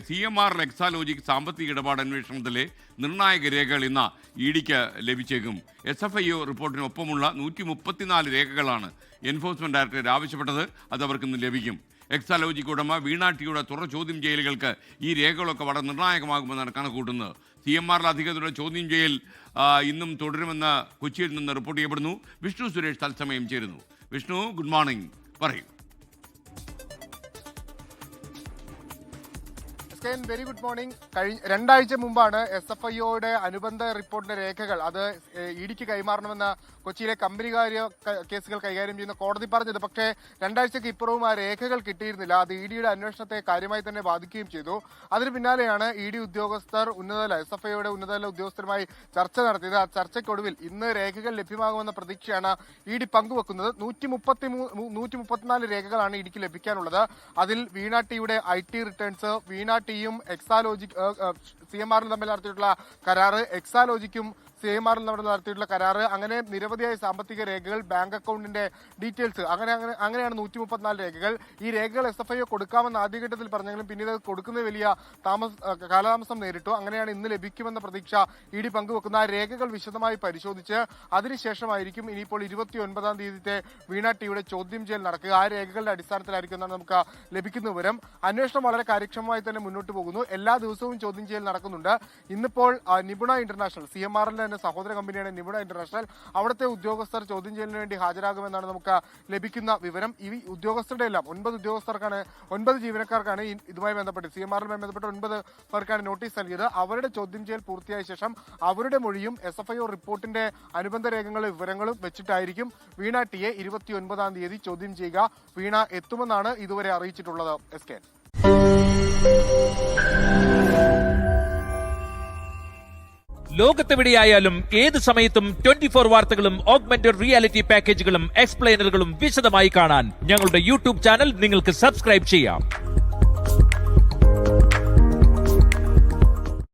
CMR Exalogic സാമ്പത്തിക ഇടപാട് അന്വേഷണത്തിലെ നിർണായക രേഖകൾ ഇന്ന് ഇഡിക്ക് ലഭിച്ചേക്കും. SFIO റിപ്പോർട്ടിനൊപ്പമുള്ള 134 രേഖകളാണ് എൻഫോഴ്സ്മെന്റ് ഡയറക്ടറേറ്റ് ആവശ്യപ്പെട്ടത്. അത് അവർക്ക് ഇന്ന് ലഭിക്കും. എക്സാലോജിക് ഉടമ വീണ ടിയുടെ തുടർ ചോദ്യം ചെയ്യലുകൾക്ക് ഈ രേഖകളൊക്കെ വളരെ നിർണായകമാകുമെന്നാണ് കണക്കുകൂട്ടുന്നത്. CMR അധികൃതരുടെ ചോദ്യം ചെയ്യൽ ഇന്നും തുടരുമെന്ന് കൊച്ചിയിൽ നിന്ന് റിപ്പോർട്ട് ചെയ്യപ്പെടുന്നു. വിഷ്ണു സുരേഷ് തത്സമയം ചേരുന്നു. വിഷ്ണു, ഗുഡ് മോർണിംഗ്, പറയൂ. Very good morning. രണ്ടാഴ്ച മുമ്പാണ് SFIOയുടെ അനുബന്ധ റിപ്പോർട്ടിന്റെ രേഖകൾ അത് ഇഡിക്ക് കൈമാറണമെന്ന കൊച്ചിയിലെ കമ്പനികാര്യ കേസുകൾ കൈകാര്യം ചെയ്യുന്ന കോടതി പറഞ്ഞത്. പക്ഷേ രണ്ടാഴ്ചക്ക് ഇപ്പുറവും ആ രേഖകൾ കിട്ടിയിരുന്നില്ല. അത് ഇഡിയുടെ അന്വേഷണത്തെ കാര്യമായി തന്നെ ബാധിക്കുകയും ചെയ്തു. അതിന് പിന്നാലെയാണ് ഇഡി ഉദ്യോഗസ്ഥർ SFIOയുടെ ഉന്നതതല ഉദ്യോഗസ്ഥരുമായി ചർച്ച നടത്തിയത്. ആ ചർച്ചയ്ക്കൊടുവിൽ ഇന്ന് രേഖകൾ ലഭ്യമാകുമെന്ന പ്രതീക്ഷയാണ് ഇഡി പങ്കുവെക്കുന്നത്. 134 രേഖകളാണ് ഇഡിക്ക് ലഭിക്കാനുള്ളത്. അതിൽ വീണ ടിയുടെ IT റിട്ടേൺസ്, വീണ ടിയും എക്സാലോജിക് CMRൽ തമ്മിൽ നടത്തിയിട്ടുള്ള കരാറ്, എക്സാലോജിക്കും CMRൽ നടത്തിയിട്ടുള്ള കരാറ്, അങ്ങനെ നിരവധിയായ സാമ്പത്തിക രേഖകൾ, ബാങ്ക് അക്കൗണ്ടിന്റെ ഡീറ്റെയിൽസ്, അങ്ങനെയാണ് 134 രേഖകൾ. ഈ രേഖകൾ SFIO കൊടുക്കാമെന്ന് ആദ്യഘട്ടത്തിൽ പറഞ്ഞെങ്കിലും പിന്നീട് കൊടുക്കുന്ന വലിയ കാലതാമസം നേരിട്ടു. അങ്ങനെയാണ് ഇന്ന് ലഭിക്കുമെന്ന പ്രതീക്ഷ ഇഡി പങ്കുവെക്കുന്ന. ആ രേഖകൾ വിശദമായി പരിശോധിച്ച് അതിനുശേഷമായിരിക്കും ഇനിയിപ്പോൾ 29-ാം തീയതിത്തെ വീണ ടിയുടെ ചോദ്യം ചെയ്യൽ നടക്കുക. ആ രേഖകളുടെ അടിസ്ഥാനത്തിലായിരിക്കും എന്നാണ് നമുക്ക് ലഭിക്കുന്ന വിവരം. അന്വേഷണം വളരെ കാര്യക്ഷമമായി തന്നെ മുന്നോട്ട് പോകുന്നു. എല്ലാ ദിവസവും ചോദ്യം ചെയ്യൽ നടക്കുന്നുണ്ട്. ഇന്നിപ്പോൾ നിപുണ ഇന്റർനാഷണൽ, CMRന്റെ തന്നെ സഹോദര കമ്പനിയാണ് നിപുണ ഇന്റർനാഷണൽ, അവിടുത്തെ ഉദ്യോഗസ്ഥർ ചോദ്യം ചെയ്യലിന് വേണ്ടി ഹാജരാകുമെന്നാണ് നമുക്ക് ലഭിക്കുന്ന വിവരം. ഈ ഉദ്യോഗസ്ഥരുടെ എല്ലാം 9 ജീവനക്കാർക്കാണ് ഇതുമായി ബന്ധപ്പെട്ട് CMRലുമായി ബന്ധപ്പെട്ട് 9 പേർക്കാണ് നോട്ടീസ് നൽകിയത്. അവരുടെ ചോദ്യം ചെയ്യൽ പൂർത്തിയായ ശേഷം അവരുടെ മൊഴിയും SFIO റിപ്പോർട്ടിന്റെ അനുബന്ധ രേഖകളും വിവരങ്ങളും വെച്ചിട്ടായിരിക്കും വീണ ടിയെ 29-ാം തീയതി ചോദ്യം ചെയ്യുക. വീണ എത്തുമെന്നാണ് ഇതുവരെ അറിയിച്ചിട്ടുള്ളത്. SK ലോകത്തെവിടെയായാലും ഏത് സമയത്തും 24 വാർത്തകളും ഓഗ്മെന്റഡ് റിയാലിറ്റി പാക്കേജുകളും എക്സ്പ്ലെയിനറുകളും വിശദമായി കാണാൻ ഞങ്ങളുടെ YouTube ചാനൽ നിങ്ങൾക്ക് സബ്സ്ക്രൈബ് ചെയ്യാം.